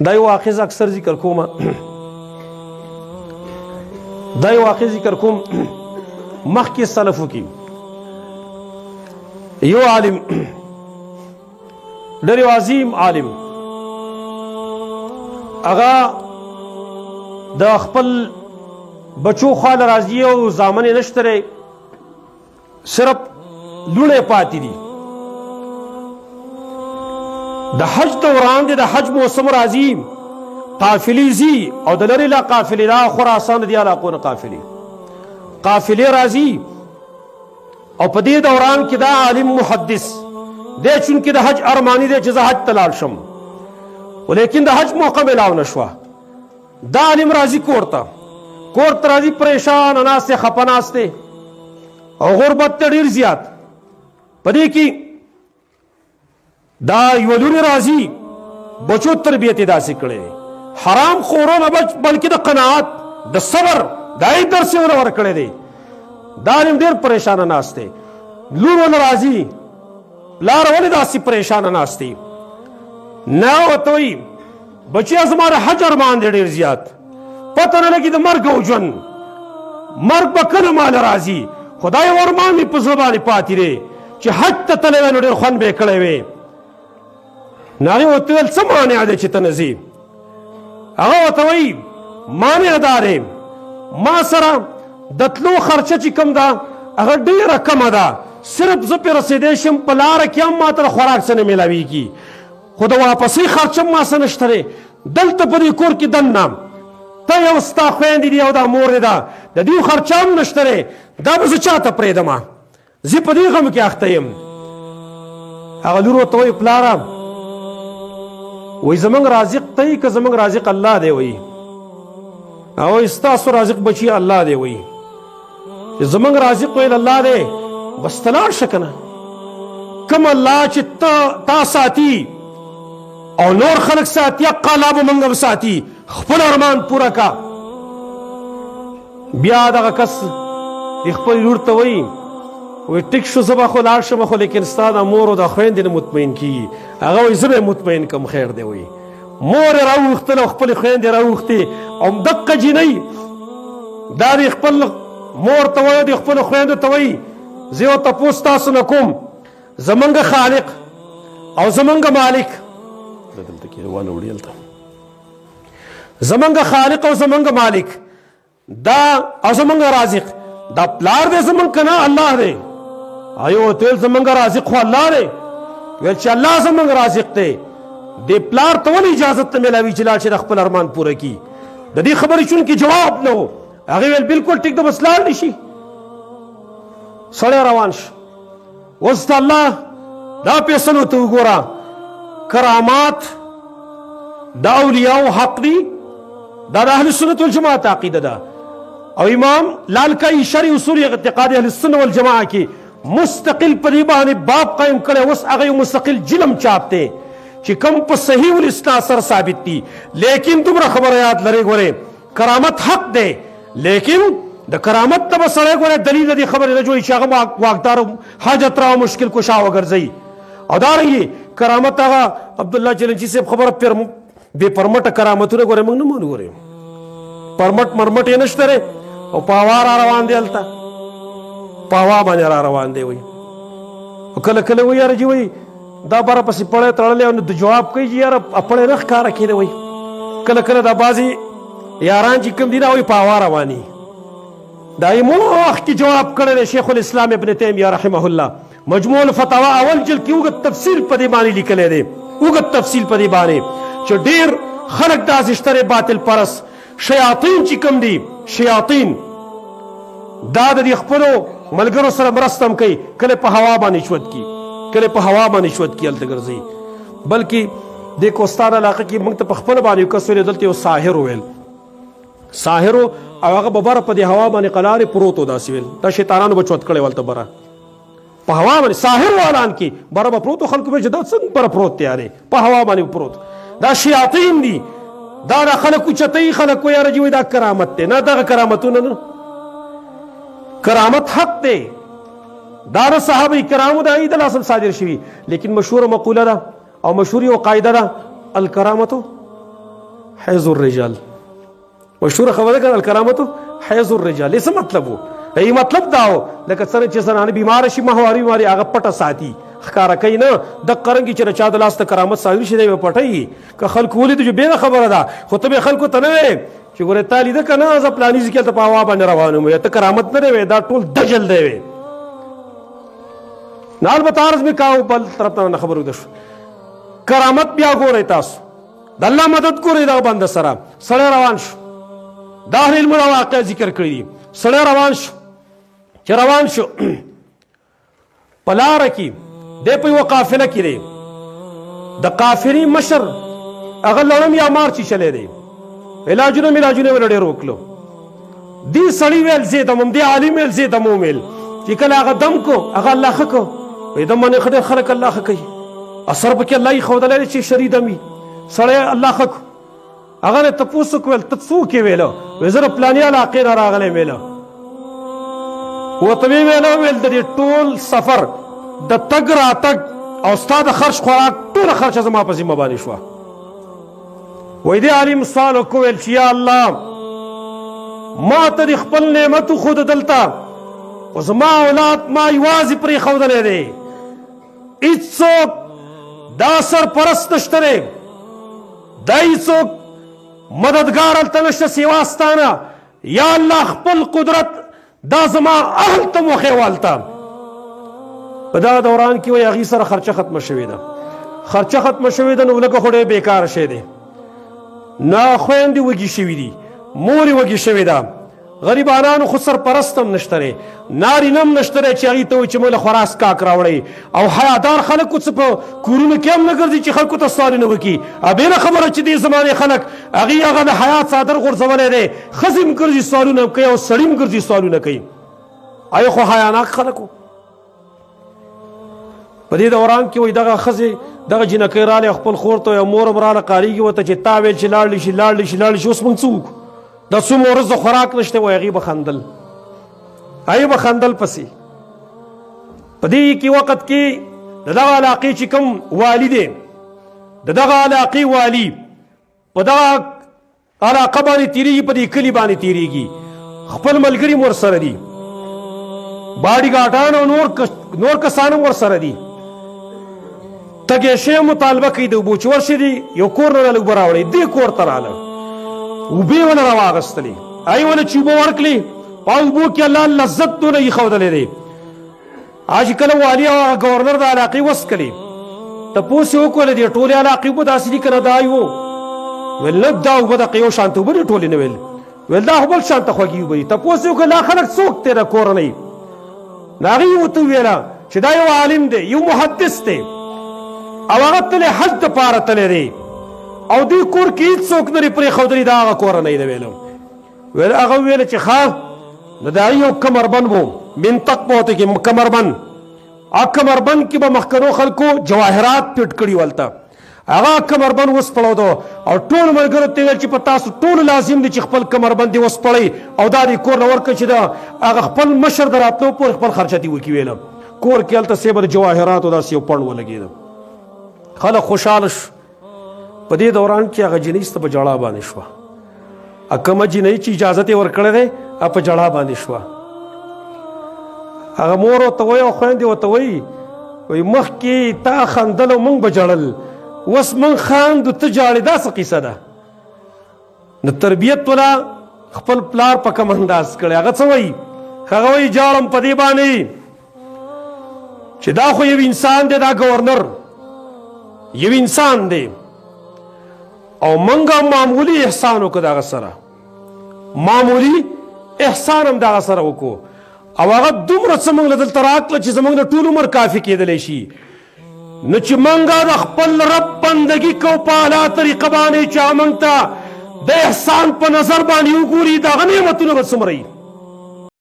دا یو واقع اکثر ذکر کوم دا یو واقع ذکر کوم مخکې سلفو کې یو عالم ډېر عظیم عالم هغه د خپل بچو خال راځي او زامن نشته صرف لوڼې پاتې دي د حج دوران دی د حج موسم راځي قافلې ځي او د لرې لا قافلې دا خراسان دي علاقو نه قافلې راځي او په دې دوران کې دا عالم محدث دی چونکې د حج ارمانی دی چې زه حج ته لاړ شم ولیکن د حج موقع ملاو نه شوه دا عالم راځي کور ته راځي پریشان ناست دی خفه ناست دی او غربت ته ډېر زیات په دې کې دا یوه لورې راځي بچو تربیت یې داسې کړی حرام خورو نه بلکې د قناعت د صبر دا یې درس یې ورکړی دی دا عالم ډېر پریشانه ناست دی لور ونه راځي پلار ولې داسې پریشانه ناست دی نه ورته وایي بچیه زما د حج ارمان دی ډېر زیات پته نه لګي د مرګ او ژوند مرګ به کله ماله راځي خدای ارمان مې په زړه باندې پاتې دی چې حج ته تللی وی نو ډېر خوند به یې کړی وی نو هغې ورته ویل څه مانع دی چې ته نه ځې هغه ورته وایي مانع دا دی ما سره د تلو خرچه چې کوم ده هغه ډېره کمه ده صرف زه پرې رسېدی شم په لاره کې هم ما ته د خوراک څه نه میلاویږي خو د واپسۍ خرچه هم ما څه نشته دی دلته په دې کور کې دننه ته یو ستا خویندې دي او دا مور دې ده د دې خرچه هم نشته دی دا به زه چا ته پرېږدمه زه په دې غم کې اخته یم هغه لور ورته وایي پلاره وایي زموږ رازق ته یې که زموږ رازق الله دی وایي هغه وایي ستاسو رازق بچي الله دی وایي چې زموږ رازق ویل الله دی بس ته لاړ شه که نه کوم الله چې تا ساتي او نور خلق ساتي حق الله به موږ هم ساتي خپل ارمان پوره کا بیا دغه کس خپل لور ته وایي وی ټیک شو زه به خو لاړ شم خو لیکن ستا د مور او د خویندې نه مطمئن کېږي هغه وایي زه به یې مطمئن کړم خیر دی وایي مور یې راوغوښتل او خپلې خویندې راوغوښتې او همدقه جینۍ دا د خپل مور ته وایي د خپلو خویندو ته وایي زه یو تپوس تاسو نه کوم زمونږ خالق او زمونږ مالک زمونږ خالق او زمونږ مالک دا او زمونږ رازق دا پلار دی زمونږ که نه الله دی آیا ورته ویل زمونږ رازق خو الله دی ویل چې الله زمونږ رازق دی دې پلار ته ولې اجازت نه میلاوي چې لاړ شي د خپل ارمان پوره کړي د دې خبرې چونکې جواب نه و هغې ویل بلکل ټیک ده بس لاړ نه شي سړی روان شو اوس د الله دا فیصلو ته وګوره کرامات د اولیاو حق دي دا د اهل سنت والجماعت عقیده ده او امام لالکائی شرع اصول اعتقاد اهل السنه والجماعه کې مستقل په دې باندې باب قائم کړی اوس هغه مستقل جلم چاپ دی چې کوم په صحیح الاسناد سره ثابت دي لیکن دومره خبره یاد لرئ ګورئ کرامت حق دی لیکن د کرامت ته به سړی ګورئ دلیل د دې خبرې نه جوړي چې هغه واکدار حاجت را مشکل کشا وګرځوي او دارنګې کرامت هغه عبدالله چلنچي صاحب خبره بې پرمټه کرامتونه ګورئ موږ نه مانو ګورئ پرمټ مرمټ یې نشته دی او په هوا را روان دی هلته په هوا باندې را روان دی وایي او کله کله وایي یاره جي وایي دا بره پسې پړی تړلی او نو د جواب کوي چې یاره پړی نه ښکاره کېده وایي کله کله دا بعضې یاران چې کوم دي دا وایي په هوا رواني دا یې مخکې جواب کړی دی شیخ الاسلام ابن تیمیه رحمه الله مجموع الفتاوا اول جلد کې اوږد تفصیل په دې باندې لیکلی دی اوږد تفصیل په دې باندې چې ډېر خلک داسې شته دی باطل پرست شیاطین چې کوم دي شیاطین دا د دې خپلو ملګرو سره مرسته هم کوي کله په هوا باندې شود کي کله په هوا باندې شود کي هلته ګرځي بلکې د کوستان علاقه کې موږ ته په خپله باندې یو کس ویل دلته یو ساحر ویل ساحر او هغه به بره په دې هوا باندې قلارې پروت و داسې ویل دا شیطانانو به چود کړی ولته بره په هوا باندې ساحر والان کې بره به پروت و خلکو به چې دا څنګه بره پروت دی یارې په هوا باندې پروت دا شیاطین دي دا د خلک اوچتوي خلک وایي یاره جي وایي دا کرامت دی نه دغه کرامتونه نه کرامت حق دی دا د صحابه کرامو د عید الله صادر شوي لیکن مشهوره مقوله ده او مشهور یو قاعده ده الکرامتو حیض الرجال مشهور خبره کړه الکرامت حیض الرجال څه مطلب وو ای مطلب دا و لکه څنګه چې زنانه بیمار شي ماهواري ماري هغه پټه ساتي ښکارا کوي نه د قرنګي چې چا د لاس ته کرامت صادر شي دی پټي که خلکو ولید جو به خبره ده خو ته به خلکو ته نه چې ګوره تالی ده کنه ز پلاني ځکه ته په هوا باندې روانو مې ته کرامت نه وي دا ټول دجل دی وي نال بتارز می کاو بل طرف ته خبرو ده کرامت بیا ګورئ تاسو د الله مدد ګورئ دا بند سره سره روان شو دا علم واقع ذکر کړی سره روان شو چې روان شو پلار کی د په یو قافله کې دی د قافلې مشر هغه لړم یا مار چې چلے دی علاجونه ولډې روکلو دی سړی ویل زه دمم دی عالم ویل زه دمم ویل چې کله هغه دم کو هغه الله خکو وې دم باندې خدای خلق الله خکې اثر پکې الله یې خو دلته چې شری دمي سړی الله خکو هغه ته پوسو کول ته څوک ویلو وزره پلاني علاقې را راغله ویلو وته ویل د ټول سفر د تګ را تګ او استاد خرج خوراک ټول خرچ زما په ذمہ باندې شو وې دې عالم سوال وکول چې یا الله ما ته خپل نعمت خود دلتا او زما اولاد ما یوازې پرې خودلې دي هیڅوک دا سر پرست نشته دا هیڅوک مددگار هلته نشته سیواستانه یا الله خپل قدرت دا زما اهل ته وخیوالته په دا دوران کې وایي هغې سره خرچه ختمه شوې ده خرچه ختمه شوې ده نو لکه خو ډېر بېکاره شی دی نه خویندې وږي شوي دي مور یې وږي شوې ده غریبانانو خو سرپرست هم نشته دی نارینه هم نشته دی چې هغې ته وایي چې موږ له خورا سکاک راوړئ او حیادار خلک څه په کورونو کې هم نه ګرځي چې خلکو ته سوالونه وکړي بېله خبره چې دې زمانې خلک هغې هغه د حیا څادر غورځولی دی ښځې هم ګرځي سوالونه هم کوي او سړي هم ګرځي سوالونه کوي آیا خو حیاناک خلک وو په دې دوران کې وایي دغه ښځې دغه جینکۍ رالی خپل خور ته یو مور هم راله قاریږي ورته چې تا ویل چې لاړ شي اوس موږ څه وکړو دا څومره ورځ د خوراک نشته وایي هغې به خندل هغې به خندل پسې په دې کې وخت کې د دغه علاقې چې کوم والي دی د دغه علاقې والي په دغه علاقه باندې تېرېږي په دې کلي باندې تېرېږي خپل ملګري هم ورسره دي باډي ګاډان او نور کسان هم ورسره دي تګې شی مطالبه کوي د اوبو چې ورشي دي یو کور نه راله اوبه راوړئ دې کور ته راله اوبې ونه راواغستلې هغې ونه چې اوبه ورکړې په اوبو کې الله لذت دونه ایښودلی دی چې کله والي او ګورنر د علاقې وسکلې تپوس یې وکړله دې ټولې علاقې اوبه داسې دي که نه دا یو ویل نه دا اوبه دقه یو شانته اوبه دي ټولې نه ویل دا خو بل شانته خوږې اوبه دي تپوس یې وکړه دا خلک څوک دی د کورنۍ نو هغې ورته وویله چې دا یو عالم دی یو محدث دی او هغه تللی حج دپاره تللی دی او دې کور کې هېڅوک نه دي پرېښودلي دا هغه کورنۍ ده ویلو هغه وویله چې ښه نو د هغې یو کمربند و منطق په ورته کې کمربند هغه کمربند کې به مخکنو خلکو جواهرات پټ کړي ولته هغه کمربند وسپړو او ټول ملګرو ته ویل چې په تاسو ټولو لازم دی چې خپل کمربند دې وسپړئ او دا دې کور نه ورکړئ چې د هغه خپل مشر د راتلو پورې خپل خرچه دې وکړي ویله کور کې هلته سیبه د جواهراتو داسې یو پڼ ولګېده خلک خوشحاله شو په دې دوران کې هغه جنۍ ته په جړا باندې شوه کومه جنۍ چې اجازت یې ورکړی دی په جړا باندې شوه هغه مور ورته وایي او خویندې ورته وایي مخکې تا خندل او موږ به جړل اوس موږ خاندو ته جاړې دا څه قیصه ده نو تربیت ولا خپل پلار په کوم انداز کړی هغه څه وایي هغه وایي جاړم په دې باندې چې دا خو یو انسان دی دا ګورنر یو انسان دی او منګه معمولی احسان وکړه دغه سره معمولی احسان هم دغه سره وکړو او هغه دومره څه موږ له دلته راکړه چې زموږ د ټول عمر کافي کېدلی شي نو چې موږ د خپل رب بندګي کوو په اعلی طریقه باندې چې موږ ته د احسان په نظر باندې وګوري دغه نعمتونه به څومره وي